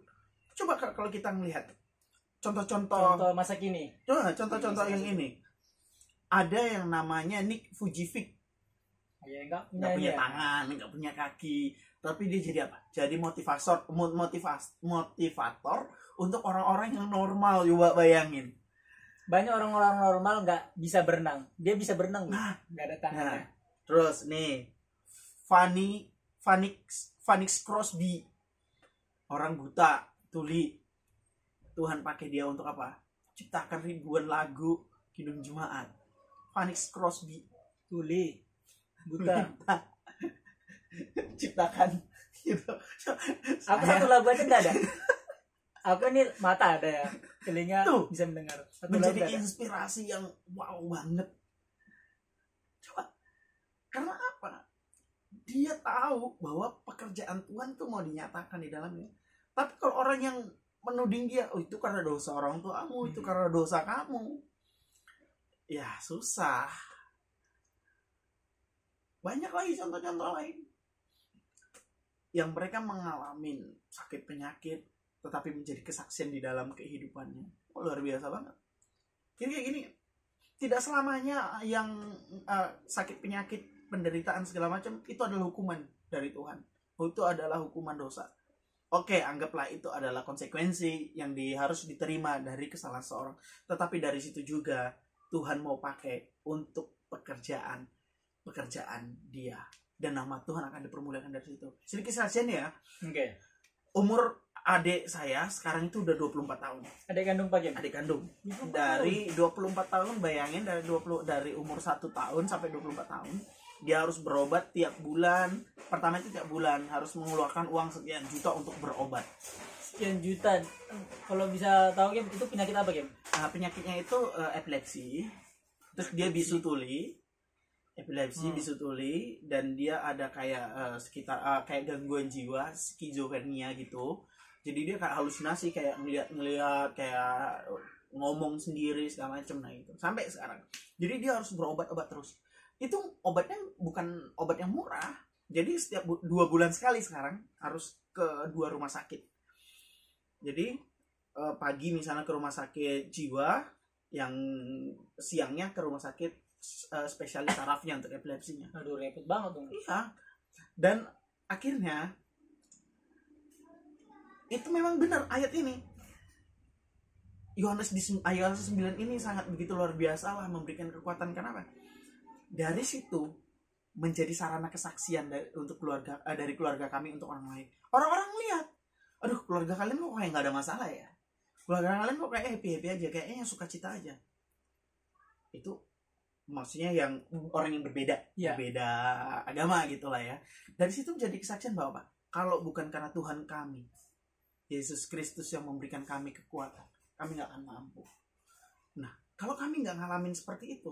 [SPEAKER 1] Coba kalau kita melihat contoh
[SPEAKER 2] masa kini.
[SPEAKER 1] Contoh yang ini. Ada yang namanya Nick Vujicic.
[SPEAKER 2] Ya,
[SPEAKER 1] nggak punya tangan, nggak punya kaki, tapi dia jadi apa? Jadi motivator untuk orang-orang yang normal. Coba bayangin.
[SPEAKER 2] Banyak orang-orang normal nggak bisa berenang, dia bisa berenang, nggak ada tangannya.
[SPEAKER 1] Nah, terus nih, Phoenix Crosby, orang buta, tuli. Tuhan pakai dia untuk apa? Ciptakan ribuan lagu kidung jemaat. Phoenix Crosby,
[SPEAKER 2] tuli, buta.
[SPEAKER 1] Ciptakan gitu.
[SPEAKER 2] Aku satu lagu aja nggak ada. Aku ini mata ada ya, telinga
[SPEAKER 1] tuh,
[SPEAKER 2] bisa mendengar. Satu
[SPEAKER 1] menjadi inspirasi yang wow banget. Coba, karena apa? Dia tahu bahwa pekerjaan Tuhan tuh mau dinyatakan di dalamnya. Tapi kalau orang yang menuding dia, oh itu karena dosa orang tuamu, itu karena dosa kamu, ya susah. Banyak lagi contoh-contoh lain yang mereka mengalami sakit penyakit tetapi menjadi kesaksian di dalam kehidupannya. Oh, luar biasa banget. Jadi kayak gini, tidak selamanya yang sakit penyakit, penderitaan segala macam itu adalah hukuman dari Tuhan. Itu adalah hukuman dosa. Oke, anggaplah itu adalah konsekuensi yang harus diterima dari kesalahan seorang. Tetapi dari situ juga Tuhan mau pakai untuk pekerjaan dia. Dan nama Tuhan akan dipermuliakan dari situ. Sedikit saja nih ya.
[SPEAKER 2] Oke.
[SPEAKER 1] Umur adik saya sekarang itu udah 24 tahun.
[SPEAKER 2] Adik kandung Pak Gem?
[SPEAKER 1] Adik kandung. Dari 24 tahun, bayangin dari umur 1 tahun sampai 24 tahun. Dia harus berobat tiap bulan. Pertama itu tiap bulan harus mengeluarkan uang sekian juta untuk berobat.
[SPEAKER 2] Sekian juta. Kalau bisa tahu Gem, itu penyakit apa Gem?
[SPEAKER 1] Penyakitnya itu epilepsi. Terus dia bisu tuli. Bisu tuli, dan dia ada kayak kayak gangguan jiwa, skizofrenia gitu. Jadi dia kayak halusinasi, kayak ngelihat kayak ngomong sendiri segala macam, nah itu sampai sekarang. Jadi dia harus berobat terus. Itu obatnya bukan obat yang murah. Jadi setiap 2 bulan sekali sekarang harus ke 2 rumah sakit. Jadi pagi misalnya ke rumah sakit jiwa, yang siangnya ke rumah sakit spesialis sarafnya untuk epilepsinya.
[SPEAKER 2] Aduh, repot banget dong.
[SPEAKER 1] Iya. Dan akhirnya itu memang benar ayat ini. Yohanes 9 ini sangat begitu luar biasa lah, memberikan kekuatan. Kenapa? Dari situ menjadi sarana kesaksian untuk dari keluarga kami untuk orang lain. Orang-orang lihat, aduh, keluarga kalian kok kayak nggak ada masalah ya. Keluarga kalian kok kayak happy aja, kayaknya sukacita aja. Itu maksudnya yang orang yang berbeda agama gitulah ya. Dari situ menjadi kesaksian bahwa kalau bukan karena Tuhan kami, Yesus Kristus yang memberikan kami kekuatan, kami nggak akan mampu. Nah, kalau kami nggak ngalamin seperti itu,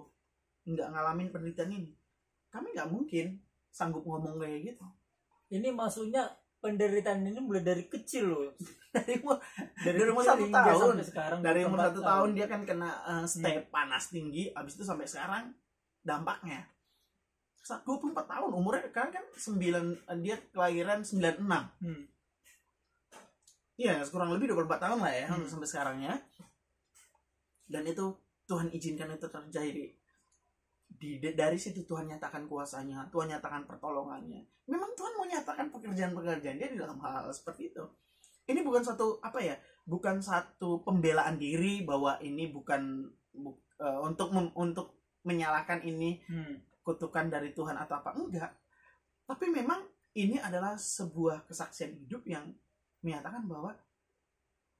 [SPEAKER 1] nggak ngalamin penderitaan ini, kami nggak mungkin sanggup ngomong kayak gitu.
[SPEAKER 2] Ini maksudnya penderitaan ini mulai dari kecil loh.
[SPEAKER 1] dari umur 1 tahun sekarang. Dari umur 1 tahun dia kan kena step panas tinggi, abis itu sampai sekarang dampaknya 24 tahun umurnya kan 9, dia kelahiran 96. Iya, kurang lebih 24 tahun lah ya sampai sekarang ya. Dan itu Tuhan izinkan itu terjadi. Dari situ Tuhan nyatakan kuasanya, Tuhan nyatakan pertolongannya. Memang Tuhan mau nyatakan pekerjaan-pekerjaan dia di dalam hal seperti itu. Ini bukan bukan satu pembelaan diri bahwa ini bukan untuk menyalahkan ini kutukan dari Tuhan atau apa, enggak. Tapi memang ini adalah sebuah kesaksian hidup yang menyatakan bahwa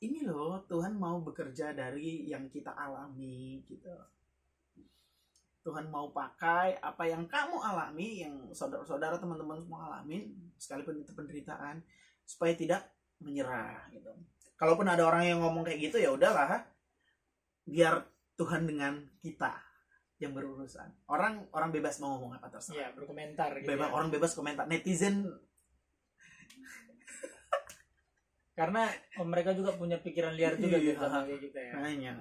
[SPEAKER 1] ini loh Tuhan mau bekerja dari yang kita alami gitu. Tuhan mau pakai apa yang kamu alami, yang saudara-saudara, teman-teman semua alamin, sekalipun itu penderitaan, supaya tidak menyerah gitu. Kalaupun ada orang yang ngomong kayak gitu, ya udahlah, biar Tuhan dengan kita yang berurusan. Orang bebas mau ngomong apa terserah.
[SPEAKER 2] Iya, berkomentar gitu.
[SPEAKER 1] Orang bebas komentar. Netizen
[SPEAKER 2] karena mereka juga punya pikiran liar juga gitu kayak gitu ya.
[SPEAKER 1] Makanya.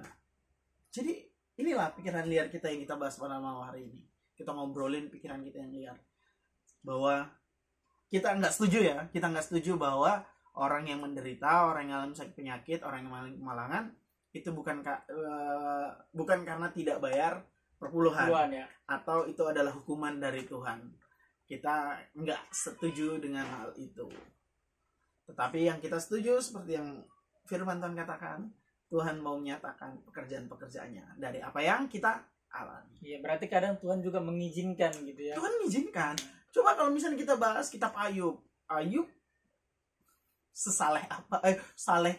[SPEAKER 1] Jadi inilah pikiran liar kita yang kita bahas pada malam hari ini. Kita ngobrolin pikiran kita yang liar. Bahwa kita nggak setuju bahwa orang yang menderita, orang yang mengalami sakit penyakit, orang yang mengalami kemalangan itu bukan karena tidak bayar perpuluhan ya, atau itu adalah hukuman dari Tuhan. Kita nggak setuju dengan hal itu. Tetapi yang kita setuju seperti yang firman Tuhan katakan, Tuhan mau menyatakan pekerjaan-pekerjaannya dari apa yang kita alami.
[SPEAKER 2] Iya, berarti kadang Tuhan juga mengizinkan gitu ya.
[SPEAKER 1] Tuhan mengizinkan. Coba kalau misalnya kita bahas kitab Ayub sesaleh apa?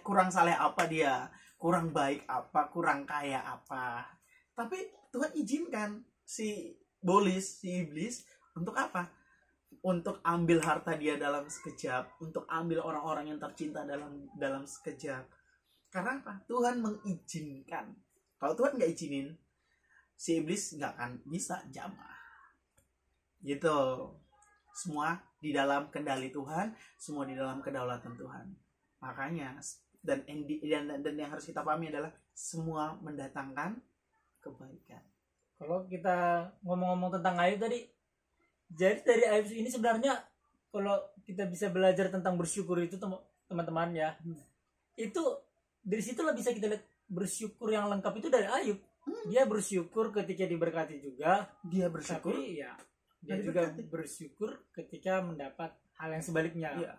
[SPEAKER 1] Kurang saleh apa dia? Kurang baik apa? Kurang kaya apa? Tapi Tuhan izinkan si iblis untuk apa? Untuk ambil harta dia dalam sekejap, untuk ambil orang-orang yang tercinta dalam sekejap. Karena apa? Tuhan mengizinkan. Kalau Tuhan nggak izinin, si iblis nggak akan bisa jamah. Gitu. Semua di dalam kendali Tuhan, semua di dalam kedaulatan Tuhan. Makanya dan yang harus kita pahami adalah semua mendatangkan kebaikan.
[SPEAKER 2] Kalau kita ngomong-ngomong tentang Ayub tadi, jadi dari Ayub ini sebenarnya kalau kita bisa belajar tentang bersyukur itu teman-teman ya, itu dari situlah bisa kita lihat bersyukur yang lengkap itu dari Ayub. Dia bersyukur ketika diberkati juga,
[SPEAKER 1] dia bersyukur,
[SPEAKER 2] tapi ya dia juga bersyukur ketika mendapat hal yang sebaliknya. Iya.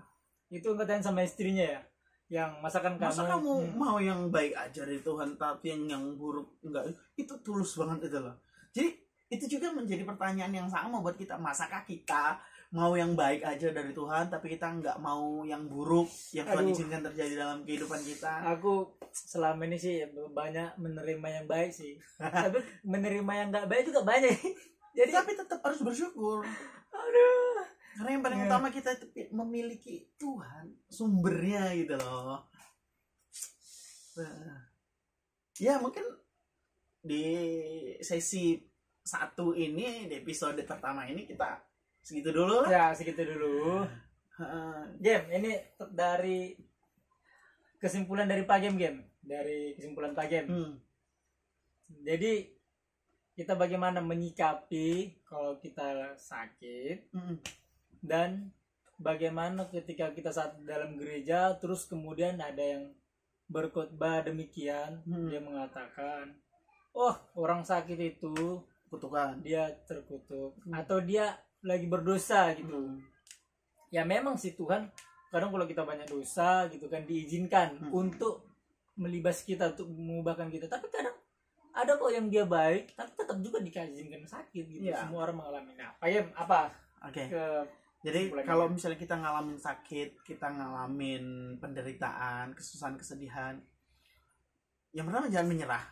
[SPEAKER 2] Itu katanya sama istrinya ya, yang masakan
[SPEAKER 1] kamu mau yang baik aja dari Tuhan, tapi yang buruk enggak. Itu tulus banget itu loh. Jadi itu juga menjadi pertanyaan yang sama buat kita. Masakah kita mau yang baik aja dari Tuhan, tapi kita nggak mau yang buruk yang Tuhan izinkan terjadi dalam kehidupan kita?
[SPEAKER 2] Aku selama ini sih banyak menerima yang baik sih, tapi menerima yang nggak baik juga banyak. Jadi
[SPEAKER 1] tapi tetap harus bersyukur.
[SPEAKER 2] Aduh.
[SPEAKER 1] Karena yang paling utama kita itu memiliki Tuhan, sumbernya gitu loh. Ya mungkin di sesi 1 ini, di episode pertama ini kita segitu dulu lah.
[SPEAKER 2] Ya segitu dulu. Game ini dari kesimpulan dari Pak Game. Dari kesimpulan Pak Game. Jadi kita bagaimana menyikapi kalau kita sakit, dan bagaimana ketika kita saat dalam gereja terus kemudian ada yang berkhotbah demikian, dia mengatakan, oh orang sakit itu
[SPEAKER 1] kutukan,
[SPEAKER 2] dia terkutuk, atau dia lagi berdosa gitu. Ya memang sih Tuhan kadang kalau kita banyak dosa gitu kan diizinkan untuk melibas kita, untuk mengubahkan kita, tapi kadang ada kok yang dia baik tapi tetap juga diizinkan sakit gitu. Ya. Semua orang mengalami. Nah, apa?
[SPEAKER 1] Oke. Jadi kalau misalnya kita ngalamin sakit, kita ngalamin penderitaan, kesusahan, kesedihan, yang pertama jangan menyerah.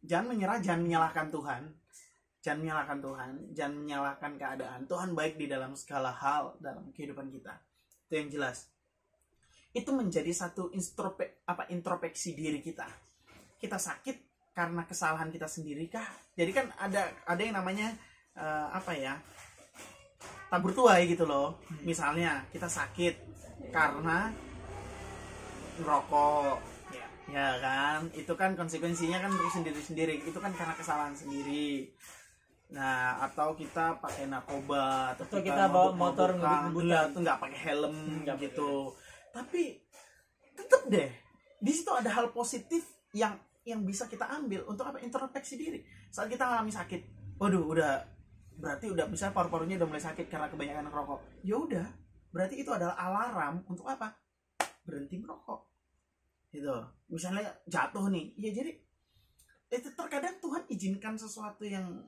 [SPEAKER 1] Jangan menyalahkan Tuhan. Jangan menyalahkan keadaan. Tuhan baik di dalam segala hal dalam kehidupan kita. Itu yang jelas. Itu menjadi satu introspeksi diri kita. Kita sakit karena kesalahan kita sendiri kah? Jadi kan ada yang namanya tabur tuai gitu loh. Misalnya kita sakit karena ngerokok, ya kan? Itu kan konsekuensinya kan untuk sendiri. Itu kan karena kesalahan sendiri. Nah, atau kita pakai narkoba, atau
[SPEAKER 2] kita bawa motor
[SPEAKER 1] nggak pakai helm gitu. Tapi tetap deh, di situ ada hal positif yang bisa kita ambil untuk apa? Introspeksi diri. Saat kita ngalami sakit, waduh, berarti misalnya paru-parunya udah mulai sakit karena kebanyakan merokok. Ya udah, berarti itu adalah alarm untuk apa? Berhenti merokok. Gitu. Misalnya jatuh nih, ya jadi itu terkadang Tuhan izinkan sesuatu yang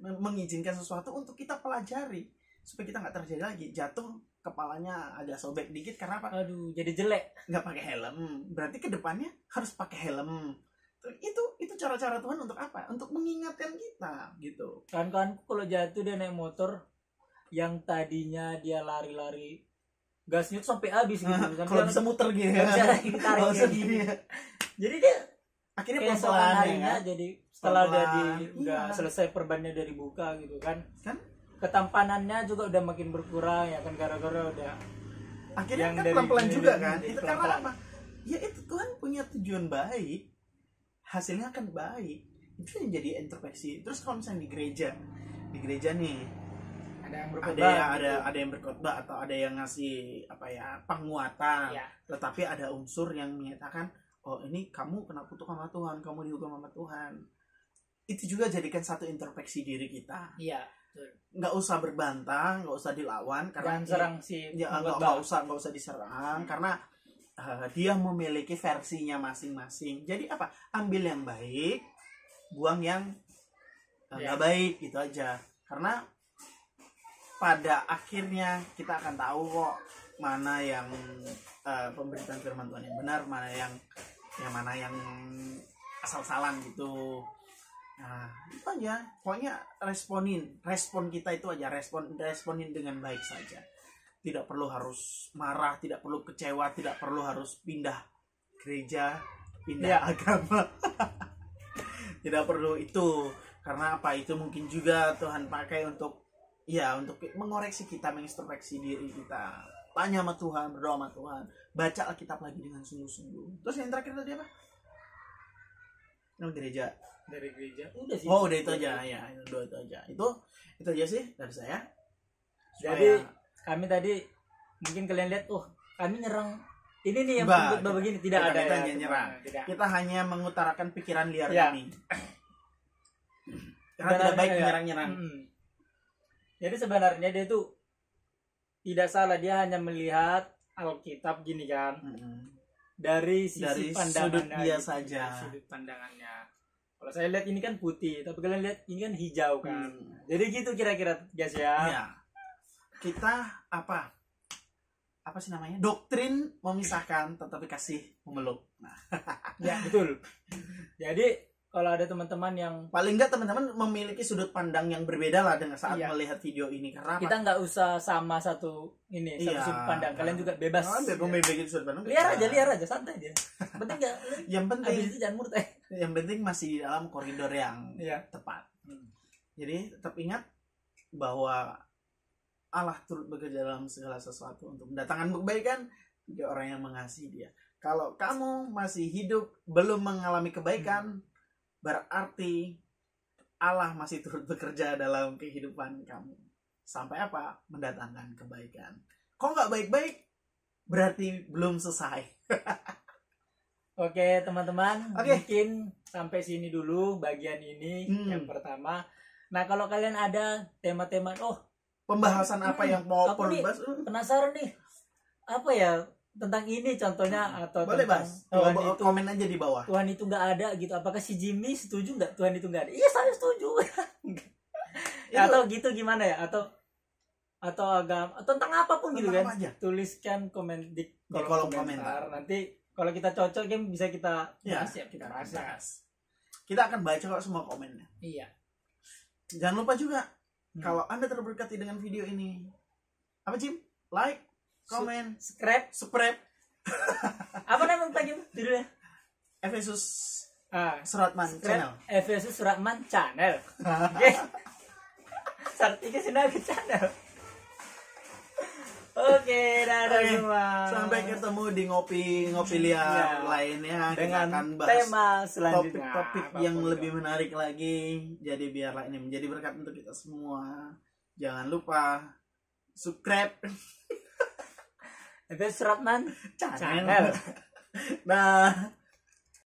[SPEAKER 1] mengizinkan sesuatu untuk kita pelajari supaya kita nggak terjadi lagi. Jatuh kepalanya agak sobek dikit karena apa?
[SPEAKER 2] Aduh, jadi jelek.
[SPEAKER 1] Nggak pakai helm. Berarti kedepannya harus pakai helm. Itu cara-cara Tuhan untuk apa? Untuk mengingatkan kita gitu.
[SPEAKER 2] Kan kalau jatuh dia naik motor yang tadinya dia lari-lari gasnya tuh sampai habis gitu.
[SPEAKER 1] Kalau bisa muter gitu.
[SPEAKER 2] Bisa gini. Jadi dia
[SPEAKER 1] akhirnya pelan-pelan
[SPEAKER 2] harinya kan? Jadi setelah udah selesai perbannya dari buka gitu kan ketampanannya juga udah makin berkurang ya kan, gara-gara udah
[SPEAKER 1] akhirnya kan pelan-pelan juga kan. Itu karena apa? Ya itu Tuhan punya tujuan baik. hasilnya akan baik. Itu yang jadi introspeksi. Terus kalau misalnya di gereja nih
[SPEAKER 2] ada yang berkhotbah,
[SPEAKER 1] ada yang berkhotbah atau ada yang ngasih penguatan, tetapi ada unsur yang menyatakan, oh ini kamu kena kutuk sama Tuhan, kamu dihukum sama Tuhan. Itu juga jadikan satu introspeksi diri kita.
[SPEAKER 2] Iya.
[SPEAKER 1] Nggak usah berbantah, nggak usah dilawan, karena
[SPEAKER 2] serang si
[SPEAKER 1] nggak usah diserang, karena dia memiliki versinya masing-masing. Jadi ambil yang baik, buang yang nggak baik, gitu aja. Karena pada akhirnya kita akan tahu kok mana yang pemberitaan firman Tuhan yang benar, mana yang asal-asalan gitu. Nah, itu aja. Pokoknya respon kita itu aja, responin dengan baik saja. Tidak perlu harus marah, tidak perlu kecewa, tidak perlu harus pindah gereja, pindah agama. Tidak perlu itu, karena itu mungkin juga Tuhan pakai untuk mengoreksi kita, mengintrospeksi diri kita. Tanya sama Tuhan, berdoa sama Tuhan, baca Alkitab lagi dengan sungguh-sungguh. Terus yang terakhir tadi apa? Gereja.
[SPEAKER 2] Dari gereja udah sih.
[SPEAKER 1] Oh, udah itu aja ya, itu aja. Itu aja sih dari saya.
[SPEAKER 2] Jadi kami tadi mungkin kalian lihat, kami nyerang ini nih yang khotbah begini, tidak ada
[SPEAKER 1] kita hanya nyerang. Kita hanya mengutarakan pikiran liar kami. Karena tidak baik menyerang-nyerang.
[SPEAKER 2] Jadi sebenarnya dia itu tidak salah, dia hanya melihat Alkitab gini kan. Dari sisi pandangannya,
[SPEAKER 1] sudut dia saja.
[SPEAKER 2] Sudut pandangannya. Kalau saya lihat ini kan putih, tapi kalian lihat ini kan hijau kan. Jadi gitu kira-kira guys ya.
[SPEAKER 1] Iya. Kita apa sih namanya? Doktrin memisahkan tetapi kasih memeluk. Nah.
[SPEAKER 2] Ya, betul. Jadi kalau ada teman-teman yang
[SPEAKER 1] paling enggak teman-teman memiliki sudut pandang yang berbeda lah dengan saat melihat video ini, karena
[SPEAKER 2] kita nggak usah sama satu sudut pandang. Kalian juga bebas.
[SPEAKER 1] Begitu sudut pandang.
[SPEAKER 2] Liar aja, santai aja. Penting enggak.
[SPEAKER 1] Yang penting
[SPEAKER 2] habis itu jangan murtad.
[SPEAKER 1] Yang penting masih di dalam koridor yang tepat. Jadi tetap ingat bahwa Allah turut bekerja dalam segala sesuatu untuk mendatangkan kebaikan bagi orang yang mengasihi Dia. Kalau kamu masih hidup belum mengalami kebaikan, berarti Allah masih turut bekerja dalam kehidupan kamu. Sampai mendatangkan kebaikan. Kok nggak baik-baik, berarti belum selesai.
[SPEAKER 2] Oke teman-teman, mungkin sampai sini dulu bagian ini yang pertama. Nah kalau kalian ada tema-tema,
[SPEAKER 1] pembahasan apa yang mau
[SPEAKER 2] bahas? Penasaran nih, apa ya tentang ini contohnya, atau
[SPEAKER 1] boleh bahas.
[SPEAKER 2] Itu,
[SPEAKER 1] komen aja di bawah.
[SPEAKER 2] Tuhan itu nggak ada gitu. Apakah si Jimmy setuju nggak Tuhan itu nggak ada? Iya saya setuju. Atau gitu gimana ya? Atau agama, atau tentang apapun gitu kan?
[SPEAKER 1] Aja.
[SPEAKER 2] Tuliskan komen di
[SPEAKER 1] kolom komentar.
[SPEAKER 2] Nanti kalau kita cocok kan bisa kita bahas
[SPEAKER 1] kita bahas. Kita akan baca kok semua komennya.
[SPEAKER 2] Iya.
[SPEAKER 1] Jangan lupa juga kalau Anda terberkati dengan video ini, apa Jim? Like, komen, subscribe.
[SPEAKER 2] Apa namanya Pak Jim judulnya?
[SPEAKER 1] Efesus Suratman Channel.
[SPEAKER 2] Efesus Suratman Channel. Oke. Sartika Sinaga Channel. Oke, dadah semua.
[SPEAKER 1] Sampai ketemu di ngopi liar lainnya
[SPEAKER 2] dengan
[SPEAKER 1] akan bahas
[SPEAKER 2] tema selanjutnya,
[SPEAKER 1] topik yang lebih menarik lagi. Jadi biarlah ini menjadi berkat untuk kita semua. Jangan lupa subscribe
[SPEAKER 2] Efesus Suratman
[SPEAKER 1] Channel. Nah.